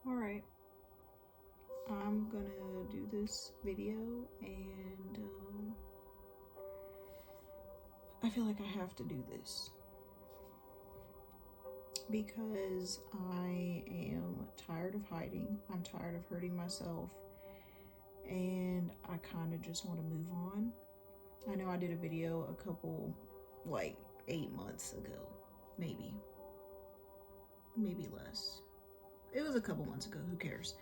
Alright, I'm gonna do this video and I feel like I have to do this because I am tired of hiding. I'm tired of hurting myself and I kind of just want to move on. I know I did a video a couple, like 8 months ago, maybe less. It was a couple months ago, who cares?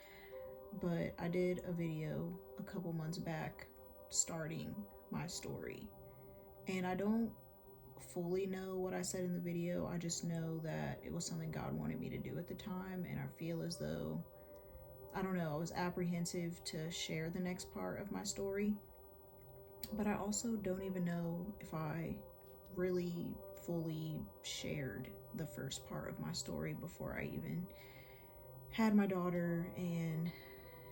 But I did a video a couple months back starting my story. And I don't fully know what I said in the video. I just know that it was something God wanted me to do at the time. And I feel as though, I don't know, I was apprehensive to share the next part of my story. But I also don't even know if I really fully shared the first part of my story before I even had my daughter and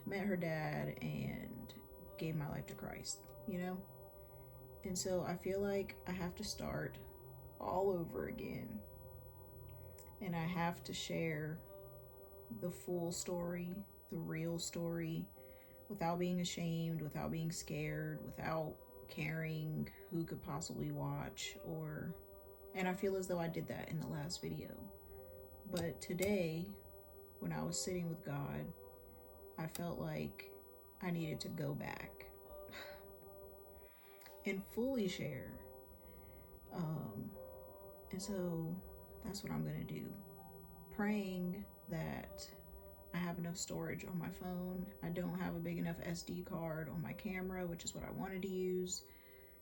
met her dad and gave my life to Christ, you know? And so I feel like I have to start all over again. And I have to share the full story, the real story, without being ashamed, without being scared, without caring who could possibly watch and I feel as though I did that in the last video. But today, when I was sitting with God, I felt like I needed to go back and fully share. And so that's what I'm gonna do. Praying that I have enough storage on my phone. I don't have a big enough SD card on my camera, which is what I wanted to use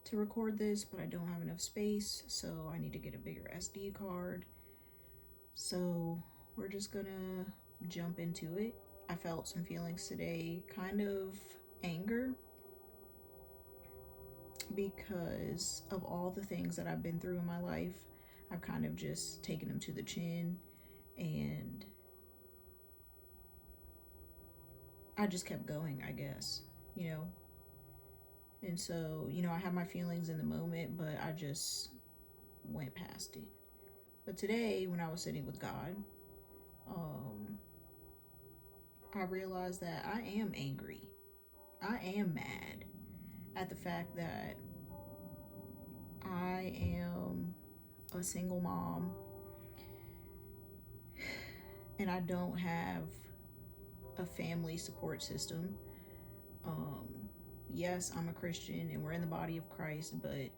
to record this, but I don't have enough space, so I need to get a bigger SD card. So we're just gonna jump into it. I felt some feelings today, kind of anger, because of all the things that I've been through in my life. I've kind of just taken them to the chin, and I just kept going, I guess, you know? And so, you know, I had my feelings in the moment, but I just went past it. But today, when I was sitting with God, I realized that I am angry. I am mad at the fact that I am a single mom and I don't have a family support system. Yes, I'm a Christian and we're in the body of Christ, but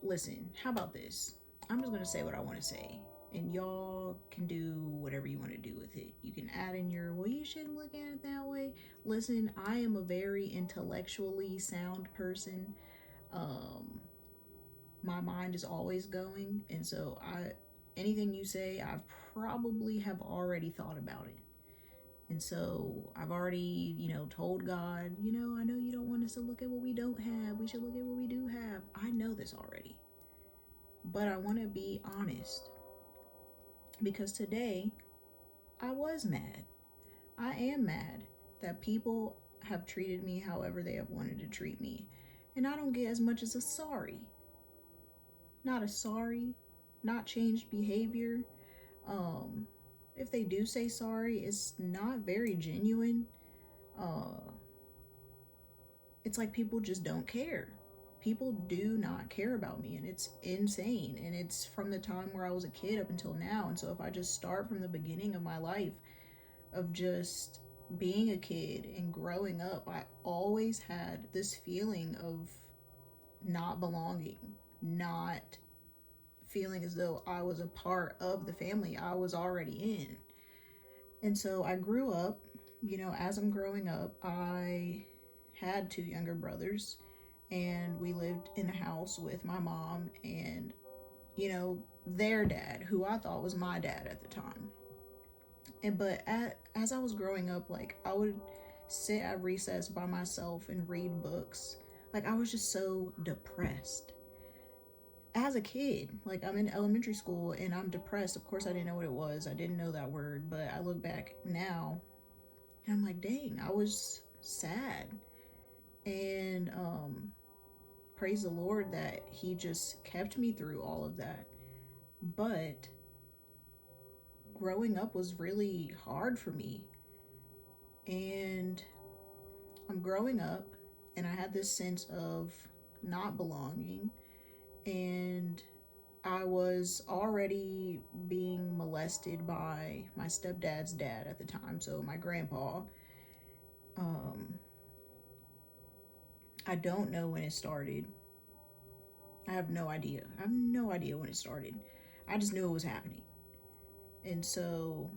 listen, how about this? I'm just gonna say what I want to say, and y'all can do whatever you want to do with it. You can add in your, well, you shouldn't look at it that way. Listen, I am a very intellectually sound person. My mind is always going, and so anything you say, I probably have already thought about it. And so I've already, told God, I know you don't want us to look at what we don't have. We should look at what we do have. I know this already. But I want to be honest. Because today, I was mad. I am mad that people have treated me however they have wanted to treat me. And I don't get as much as a sorry. Not a sorry, not changed behavior. If they do say sorry, it's not very genuine. It's like people just don't care. People do not care about me, and it's insane. And it's from the time where I was a kid up until now. And so if I just start from the beginning of my life of just being a kid and growing up, I always had this feeling of not belonging, not feeling as though I was a part of the family I was already in. And so I grew up, as I'm growing up, I had 2 younger brothers, and we lived in a house with my mom and, their dad, who I thought was my dad at the time. But as I was growing up, like, I would sit at recess by myself and read books. Like, I was just so depressed. As a kid, like, I'm in elementary school and I'm depressed. Of course, I didn't know what it was. I didn't know that word, but I look back now and I'm like, dang, I was sad. And praise the Lord that he just kept me through all of that. But growing up was really hard for me. And I'm growing up, and I had this sense of not belonging, and I was already being molested by my stepdad's dad at the time, so my grandpa. Um, I don't know when it started. I have no idea. I have no idea when it started. I just knew it was happening. And so,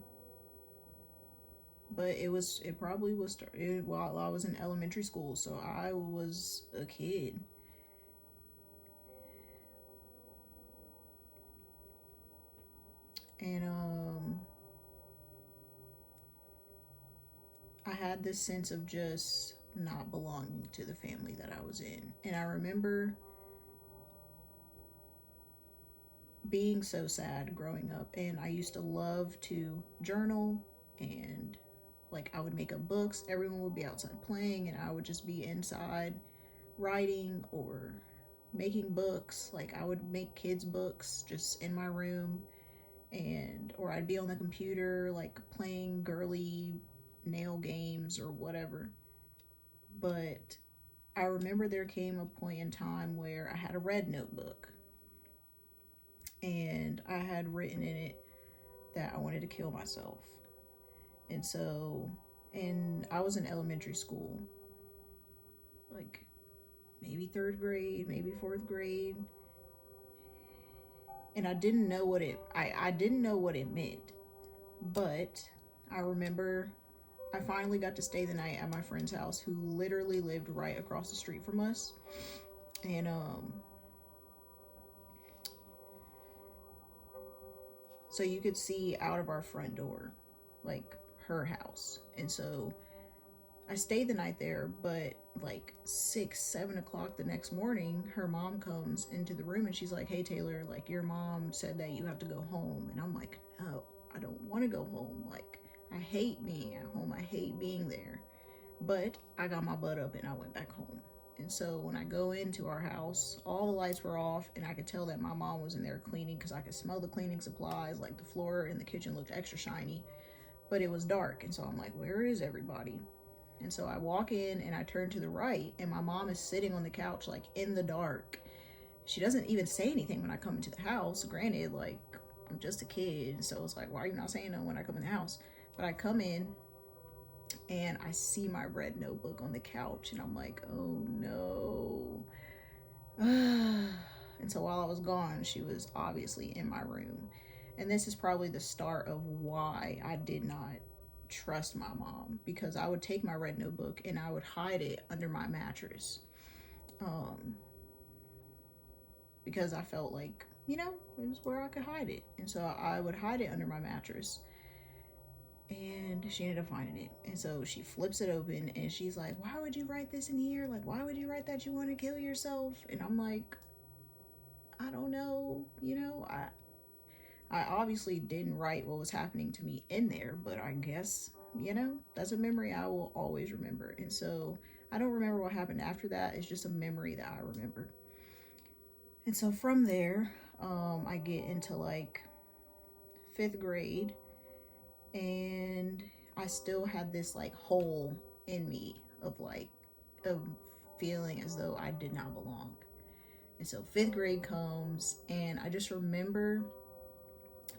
but it probably was started while I was in elementary school, so I was a kid. And I had this sense of just not belonging to the family that I was in. And I remember being so sad growing up, and I used to love to journal, and like I would make up books. Everyone would be outside playing, and I would just be inside writing or making books. Like I would make kids books just in my room, and or I'd be on the computer like playing girly nail games or whatever. But I remember there came a point in time where I had a red notebook, and I had written in it that I wanted to kill myself. And so, and I was in elementary school, like maybe third grade, maybe fourth grade, and I didn't know what I didn't know what it meant. But I remember I finally got to stay the night at my friend's house, who literally lived right across the street from us. And so you could see out of our front door, like her house. And so I stayed the night there, but like 6, 7 o'clock the next morning, her mom comes into the room and she's like, "Hey Taylor, like your mom said that you have to go home." And I'm like, "No, I don't want to go home. Like I hate being at home. I hate being there." But I got my butt up and I went back home. And so when I go into our house, all the lights were off, and I could tell that my mom was in there cleaning because I could smell the cleaning supplies. Like the floor in the kitchen looked extra shiny, but it was dark. And so I'm like, "Where is everybody?" And so I walk in and I turn to the right, and my mom is sitting on the couch, like in the dark. She doesn't even say anything when I come into the house. Granted, like I'm just a kid, so it's like, why are you not saying nothing when I come in the house? But I come in and I see my red notebook on the couch, and I'm like, oh no. And so while I was gone, she was obviously in my room. And this is probably the start of why I did not trust my mom, because I would take my red notebook and I would hide it under my mattress, because I felt like, it was where I could hide it. And so I would hide it under my mattress, and she ended up finding it. And so she flips it open and she's like, "Why would you write this in here? Like, why would you write that you want to kill yourself?" And I'm like, I don't know. I obviously didn't write what was happening to me in there, but I guess, that's a memory I will always remember. And so I don't remember what happened after that. It's just a memory that I remember. And so from there, I get into like fifth grade, and I still had this like hole in me of feeling as though I did not belong. And so fifth grade comes, and I just remember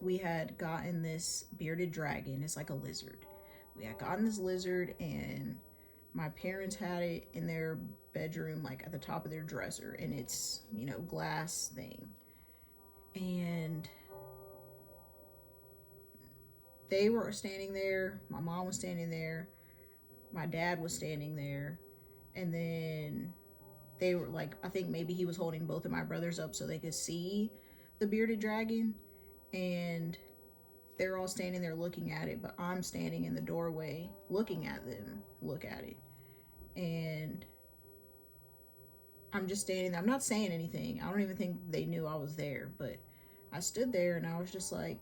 we had gotten this bearded dragon. It's like a lizard. We had gotten this lizard, and my parents had it in their bedroom, like at the top of their dresser, and it's, glass thing. And they were standing there. My mom was standing there. My dad was standing there. And then they were like, I think maybe he was holding both of my brothers up so they could see the bearded dragon. And they're all standing there looking at it, but I'm standing in the doorway looking at them look at it. And I'm just standing there. I'm not saying anything. I don't even think they knew I was there, but I stood there and I was just like,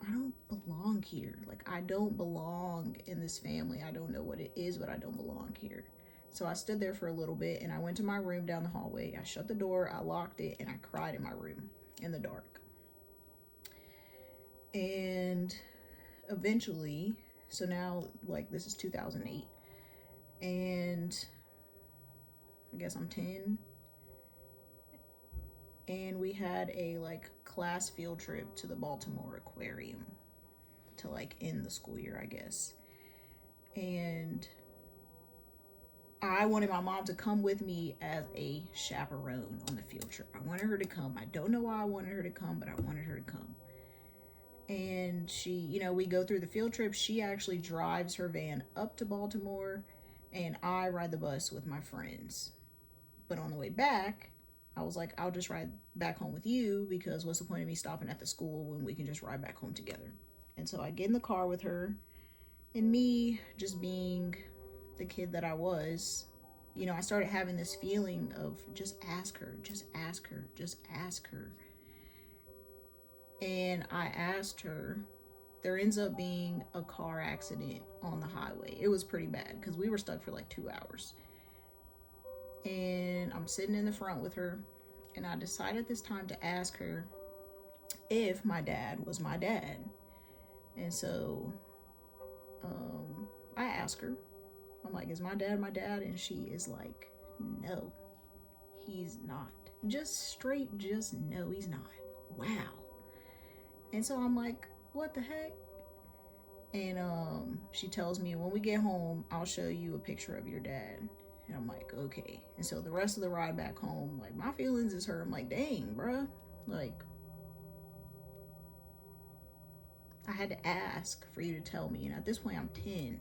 I don't belong here. Like, I don't belong in this family. I don't know what it is, but I don't belong here. So I stood there for a little bit, and I went to my room down the hallway. I shut the door, I locked it, and I cried in my room in the dark. And eventually, so now, like, this is 2008, and I guess I'm 10, and we had a like class field trip to the Baltimore Aquarium to like end the school year, I guess. And I wanted my mom to come with me as a chaperone on the field trip. I wanted her to come. I don't know why I wanted her to come, but I wanted her to come. And she, you know, we go through the field trip. She actually drives her van up to Baltimore, and I ride the bus with my friends. But on the way back, I was like, I'll just ride back home with you, because what's the point of me stopping at the school when we can just ride back home together? And so I get in the car with her, and me just being the kid that I was, you know, I started having this feeling of just ask her, just ask her, just ask her. And I asked her. There ends up being a car accident on the highway. It was pretty bad because we were stuck for like 2 hours. And I'm sitting in the front with her, and I decided this time to ask her if my dad was my dad. And so I asked her, I'm like, is my dad my dad? And she is like, no, he's not. Just straight, just no, he's not. Wow. And so I'm like, what the heck? And she tells me, when we get home, I'll show you a picture of your dad. And I'm like, okay. And so the rest of the ride back home, like, my feelings is hurt. I'm like, dang, bruh. Like, I had to ask for you to tell me. And at this point, I'm 10.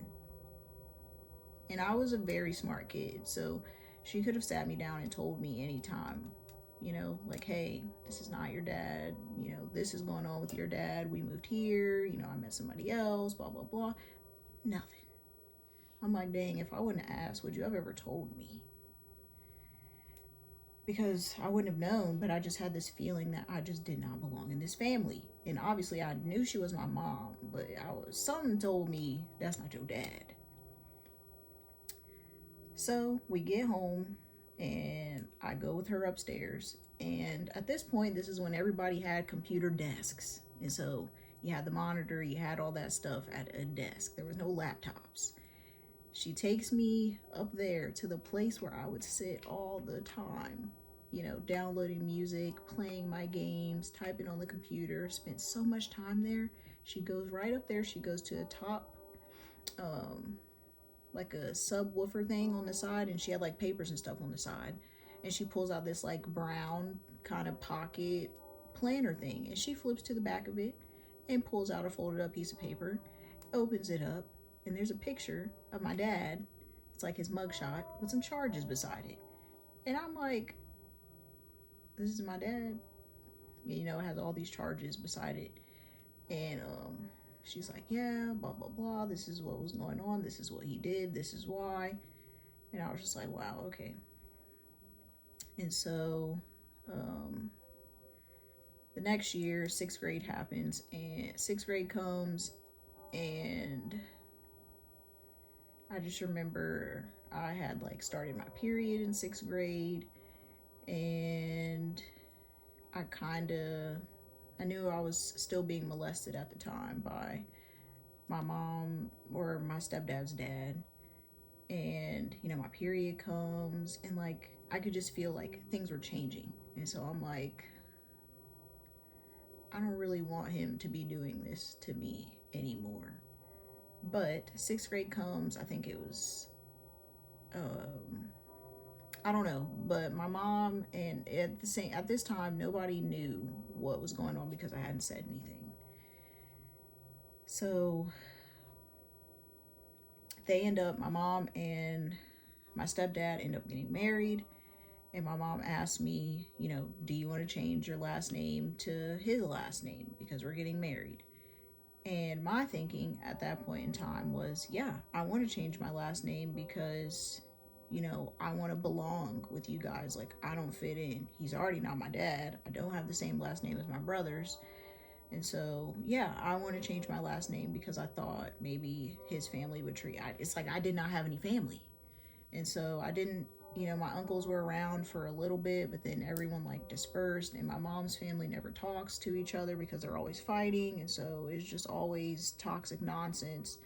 And I was a very smart kid. So she could have sat me down and told me anytime, you know, like, hey, this is not your dad. You know, this is going on with your dad. We moved here. You know, I met somebody else, blah, blah, blah. Nothing. I'm like, dang, if I wouldn't have asked, would you have ever told me? Because I wouldn't have known, but I just had this feeling that I just did not belong in this family. And obviously I knew she was my mom, but something told me that's not your dad. So we get home, and I go with her upstairs. And at this point, this is when everybody had computer desks. And so you had the monitor, you had all that stuff at a desk. There was no laptops. She takes me up there to the place where I would sit all the time, you know, downloading music, playing my games, typing on the computer, spent so much time there. She goes right up there. She goes to the top, like a subwoofer thing on the side, and she had like papers and stuff on the side. And she pulls out this like brown kind of pocket planner thing, and she flips to the back of it and pulls out a folded up piece of paper, opens it up, and there's a picture of my dad. It's like his mugshot with some charges beside it. And I'm like, this is my dad. You know, it has all these charges beside it. And she's like, yeah, blah, blah, blah. This is what was going on. This is what he did. This is why. And I was just like, wow, okay. And so the next year, 6th grade happens, and 6th grade comes, and I just remember I had like started my period in 6th grade, and I knew I was still being molested at the time by my mom or my stepdad's dad. And, you know, my period comes, and like, I could just feel like things were changing. And so I'm like, I don't really want him to be doing this to me anymore. But 6th grade comes, I think it was, I don't know, but my mom, and at this time, nobody knew what was going on because I hadn't said anything. So my mom and my stepdad end up getting married. And my mom asked me, you know, do you want to change your last name to his last name because we're getting married? And my thinking at that point in time was, yeah, I want to change my last name because, you know, I want to belong with you guys. Like, I don't fit in. He's already not my dad. I don't have the same last name as my brothers. And so, yeah, I want to change my last name because I thought maybe his family would it's like I did not have any family. And so I didn't you know, my uncles were around for a little bit, but then everyone like dispersed, and my mom's family never talks to each other because they're always fighting, and so it's just always toxic nonsense.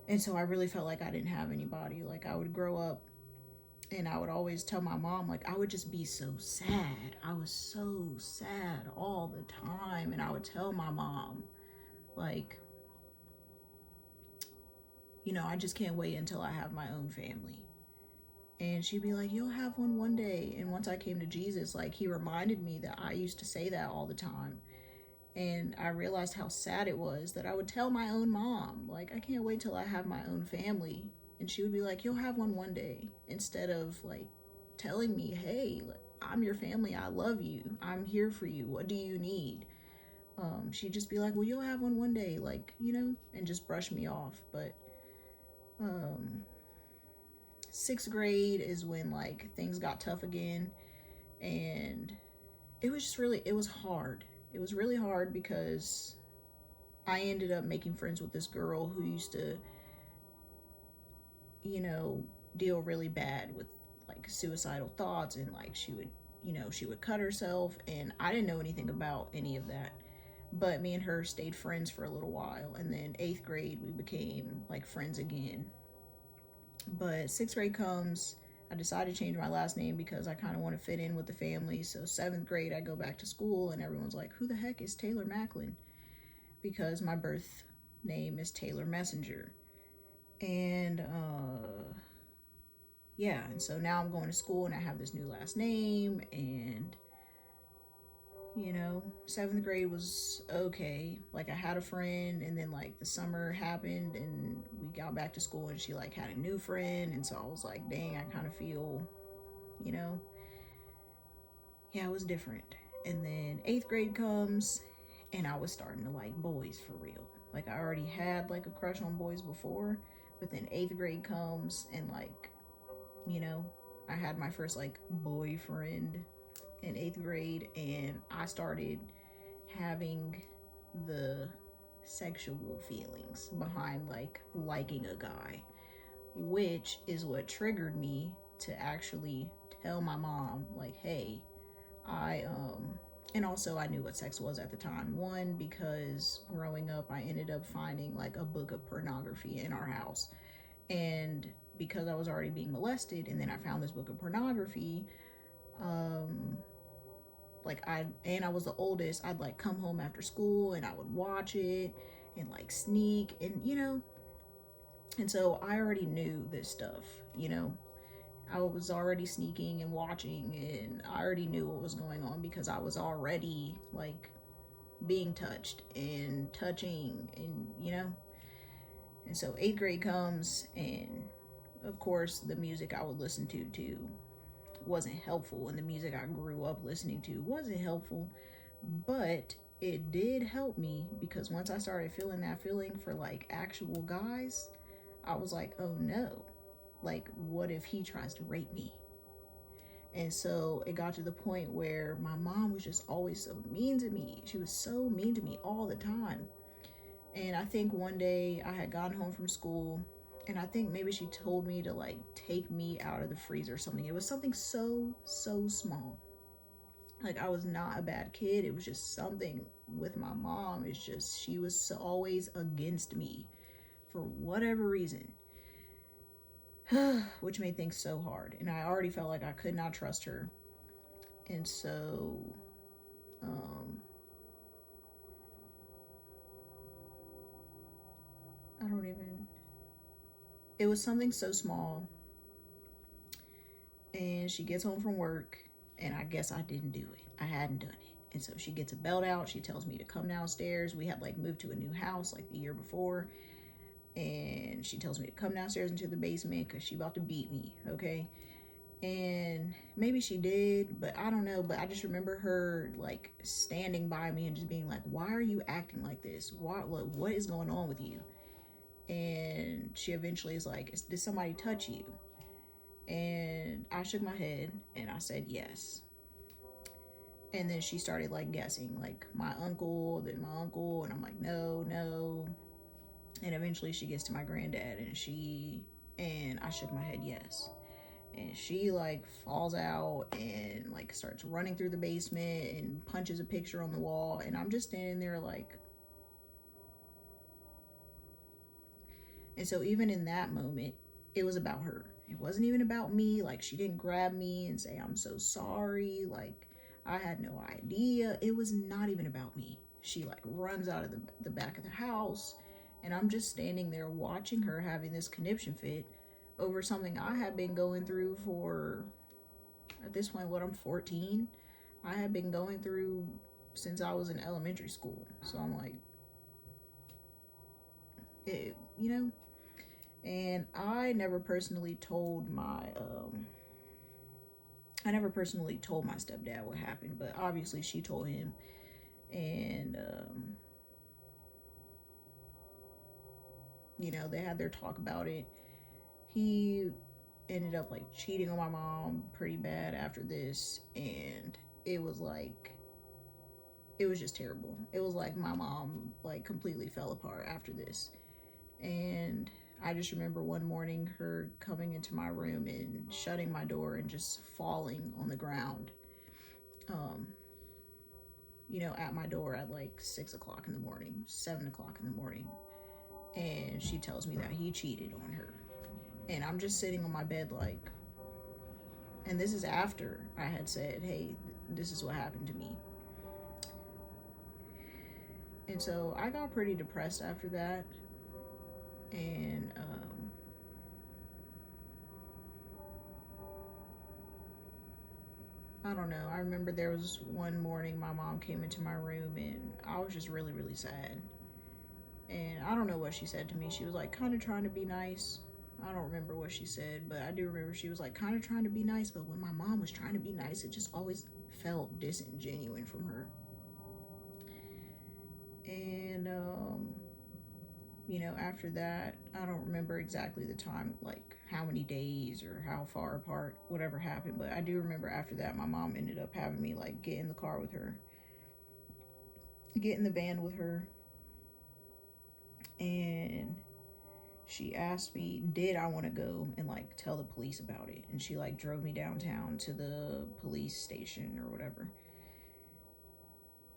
And so I really felt like I didn't have anybody. Like, I would grow up and I would always tell my mom, like, I would just be so sad. I was so sad all the time. And I would tell my mom, like, you know, I just can't wait until I have my own family. And she'd be like, you'll have one day. And once I came to Jesus, like, he reminded me that I used to say that all the time. And I realized how sad it was that I would tell my own mom, like, I can't wait till I have my own family. And she would be like, you'll have one day, instead of like telling me, hey, I'm your family, I love you, I'm here for you, what do you need? She'd just be like, well, you'll have one day, like, you know, and just brush me off. But um, sixth grade is when like things got tough again, and it was just really, it was hard. It was really hard because I ended up making friends with this girl who used to, you know, deal really bad with like suicidal thoughts, and like she would, you know, she would cut herself, and I didn't know anything about any of that. But me and her stayed friends for a little while, and then eighth grade we became like friends again. But sixth grade comes, I decided to change my last name because I kind of want to fit in with the family. So seventh grade, I go back to school, and everyone's like, who the heck is Taylor Macklin? Because my birth name is Taylor Messenger. And yeah, and so now I'm going to school and I have this new last name. And you know, seventh grade was okay. Like, I had a friend, and then like the summer happened and we got back to school, and she like had a new friend, and so I was like, dang, I kind of feel, you know, yeah, it was different. And then eighth grade comes, and I was starting to like boys for real. Like, I already had like a crush on boys before, but then eighth grade comes, and like, you know, I had my first like boyfriend in eighth grade, and I started having the sexual feelings behind like liking a guy, which is what triggered me to actually tell my mom, like, hey, I and also I knew what sex was at the time. One, because growing up I ended up finding like a book of pornography in our house, and because I was already being molested, and then I found this book of pornography, um like I was the oldest, I'd like come home after school and I would watch it and like sneak, and you know, and so I already knew this stuff, you know. I was already sneaking and watching, and I already knew what was going on because I was already like being touched and touching, and you know. And so eighth grade comes, and of course the music I would listen to too wasn't helpful, and the music I grew up listening to wasn't helpful, but it did help me because once I started feeling that feeling for like actual guys, I was like, oh no, like, what if he tries to rape me? And so it got to the point where my mom was just always so mean to me. She was so mean to me all the time. And I think one day I had gotten home from school, and I think maybe she told me to like take me out of the freezer or something. It was something so small. Like, I was not a bad kid. It was just something with my mom. It's just she was always against me for whatever reason. Which made things so hard. And I already felt like I could not trust her. And so um I don't even, it was something so small. And she gets home from work, and I guess I didn't do it. I hadn't done it. And so she gets a belt out. She tells me to come downstairs. We had like moved to a new house like the year before. And she tells me to come downstairs into the basement because she about to beat me, okay? And maybe she did, but I don't know. But I just remember her like standing by me and just being like, why are you acting like this? What is going on with you? And she eventually is like, did somebody touch you? And I shook my head and I said yes. And then she started like guessing, like my uncle, then my uncle, and I'm like, no, no. And eventually she gets to my granddad, and I shook my head yes. And she like falls out and like starts running through the basement and punches a picture on the wall. And I'm just standing there like, and so even in that moment, it was about her. It wasn't even about me. Like, she didn't grab me and say, I'm so sorry. Like, I had no idea. It was not even about me. She like runs out of the back of the house, and I'm just standing there watching her having this conniption fit over something I had been going through for, at this point, what, I'm 14. I had been going through since I was in elementary school. So I'm like, you know. And I never personally told my stepdad what happened, but obviously she told him. And you know, they had their talk about it. He ended up like cheating on my mom pretty bad after this, and it was just terrible. It was like my mom like completely fell apart after this. And I just remember one morning her coming into my room and shutting my door and just falling on the ground, you know, at my door at like 6 o'clock in the morning, 7 o'clock in the morning. And she tells me that he cheated on her. And I'm just sitting on my bed like, and this is after I had said, hey, this is what happened to me. And so I got pretty depressed after that. And I don't know. I remember there was one morning my mom came into my room and I was just really, really sad. And I don't know what she said to me. She was like kind of trying to be nice. I don't remember what she said, but I do remember she was like kind of trying to be nice. But when my mom was trying to be nice, it just always felt disingenuous from her. And, you know, after that, I don't remember exactly the time, like how many days or how far apart whatever happened, but I do remember after that my mom ended up having me like get in the car with her, get in the van with her, and she asked me did I want to go and like tell the police about it. And she like drove me downtown to the police station or whatever,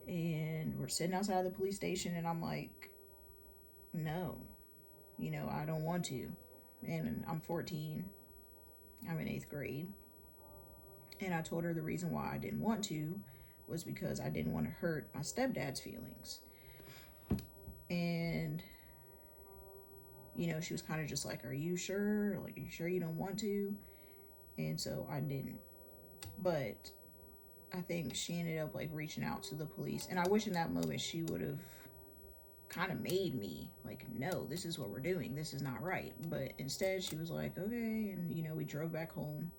and we're sitting outside the police station and I'm like, no, you know, I don't want to. And I'm 14, I'm in 8th grade. And I told her the reason why I didn't want to was because I didn't want to hurt my stepdad's feelings. And, you know, she was kind of just like, are you sure? Like, are you sure you don't want to? And so I didn't. But I think she ended up like reaching out to the police. And I wish in that moment she would have kind of made me like, no, this is what we're doing. This is not right. But instead she was like, okay. And, you know, we drove back home.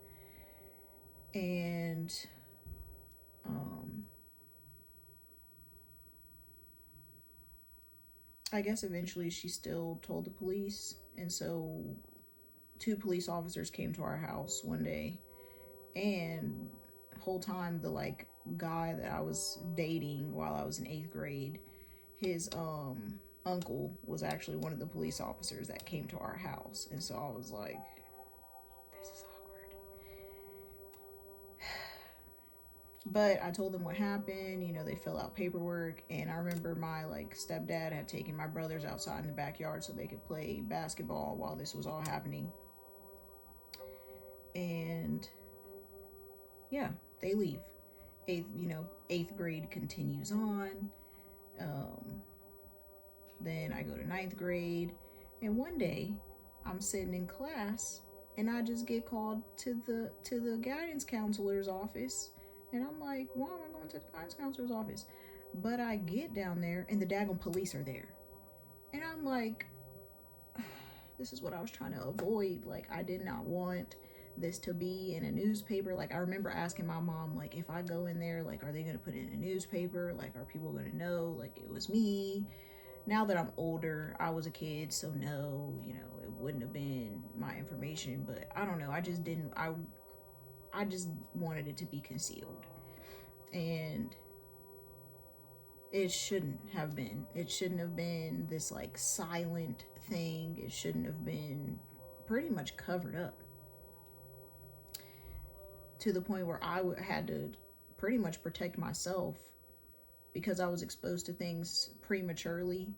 And I guess eventually she still told the police. And so 2 police officers came to our house one day, and the whole time the like guy that I was dating while I was in 8th grade, his uncle was actually one of the police officers that came to our house. And so I was like, this is awkward. But I told them what happened. You know, they fill out paperwork. And I remember my like stepdad had taken my brothers outside in the backyard so they could play basketball while this was all happening. And yeah, they leave. 8th grade continues on. Then I go to 9th grade. And one day I'm sitting in class and I just get called to the guidance counselor's office. And I'm like, why am I going to the guidance counselor's office? But I get down there and the daggone police are there. And I'm like, this is what I was trying to avoid. Like, I did not want this to be in a newspaper. Like, I remember asking my mom, like, if I go in there, like, are they going to put it in a newspaper? Like, are people going to know, like, it was me? Now that I'm older, I was a kid, so no, you know, it wouldn't have been my information. But I don't know. I just didn't. I just wanted it to be concealed. And it shouldn't have been. It shouldn't have been this like silent thing. It shouldn't have been pretty much covered up. to the point where had to pretty much protect myself because I was exposed to things prematurely.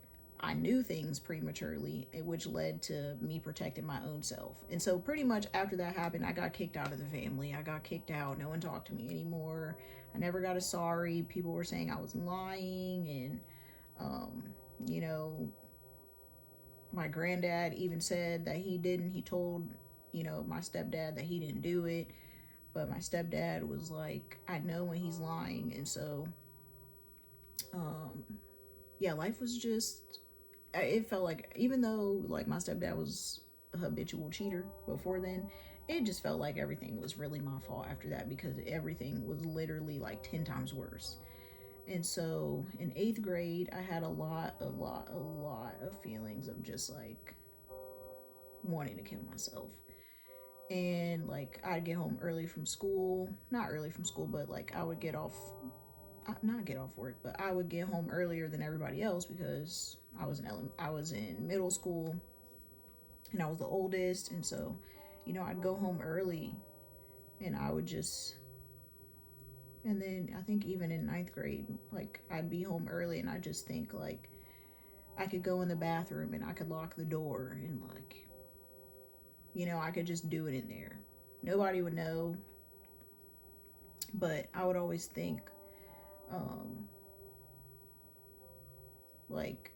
I knew things prematurely, which led to me protecting my own self. And so, pretty much after that happened, I got kicked out of the family. I got kicked out. No one talked to me anymore. I never got a sorry. People were saying I was lying. And, you know, my granddad even said that he didn't. He told, you know, my stepdad that he didn't do it. But my stepdad was like, I know when he's lying. And so, yeah, life was just, it felt like, even though like my stepdad was a habitual cheater before then, it just felt like everything was really my fault after that, because everything was literally like 10 times worse. And so in 8th grade, I had a lot of feelings of just like wanting to kill myself. And like I'd get home early from school, not early from school, but like I would not get off work, but I would get home earlier than everybody else because I was in middle school and I was the oldest. And so, you know, I'd go home early and I would just, and then I think even in 9th grade, like I'd be home early and I just think like I could go in the bathroom and I could lock the door and like, you know, I could just do it in there. Nobody would know. But I would always think, like,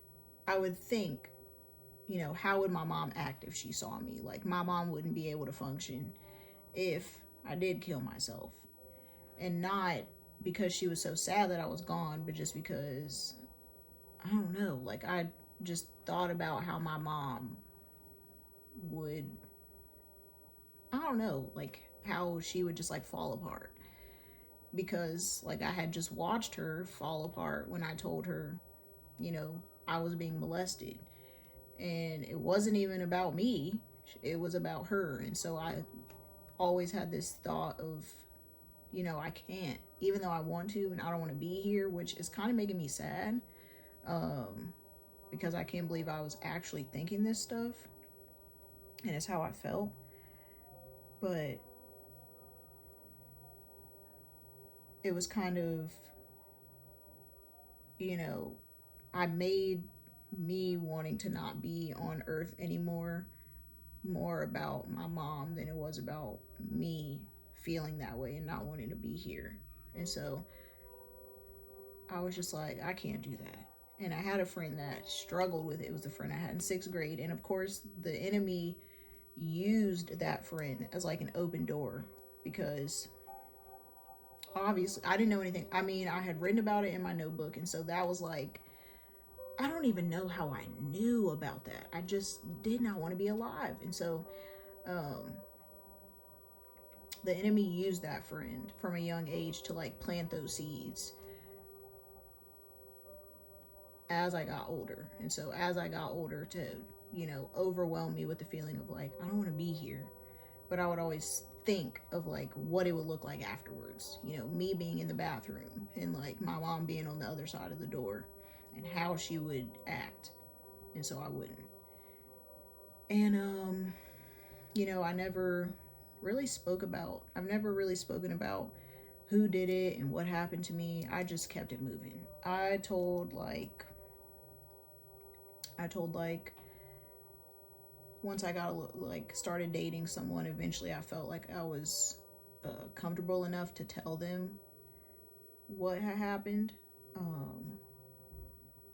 I would think, you know, how would my mom act if she saw me? Like, my mom wouldn't be able to function if I did kill myself. And not because she was so sad that I was gone, but just because, I don't know, like, I just thought about how my mom would, I don't know, like, how she would just, like, fall apart. Because, like, I had just watched her fall apart when I told her, you know, I was being molested. And it wasn't even about me, it was about her. And so I always had this thought of, you know, I can't, even though I want to and I don't want to be here, which is kind of making me sad, because I can't believe I was actually thinking this stuff and it's how I felt. But it was kind of, you know, I made me wanting to not be on earth anymore more about my mom than it was about me feeling that way and not wanting to be here. And so I was just like, I can't do that. And I had a friend that struggled with it. It was the friend I had in 6th grade. And of course, the enemy used that friend as like an open door, because obviously I didn't know anything. I mean, I had written about it in my notebook. And so that was like, I don't even know how I knew about that. I just did not want to be alive. And so the enemy used that friend from a young age to like plant those seeds as I got older. And so as I got older, to, you know, overwhelm me with the feeling of like, I don't want to be here. But I would always think of like what it would look like afterwards. You know, me being in the bathroom and like my mom being on the other side of the door and how she would act. And so I wouldn't. And you know, I've never really spoken about who did it and what happened to me. I just kept it moving. I told like once I got like started dating someone, eventually I felt like I was comfortable enough to tell them what had happened.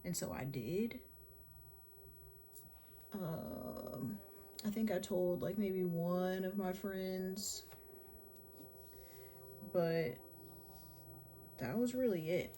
And so I did. I think I told like maybe one of my friends, but that was really it.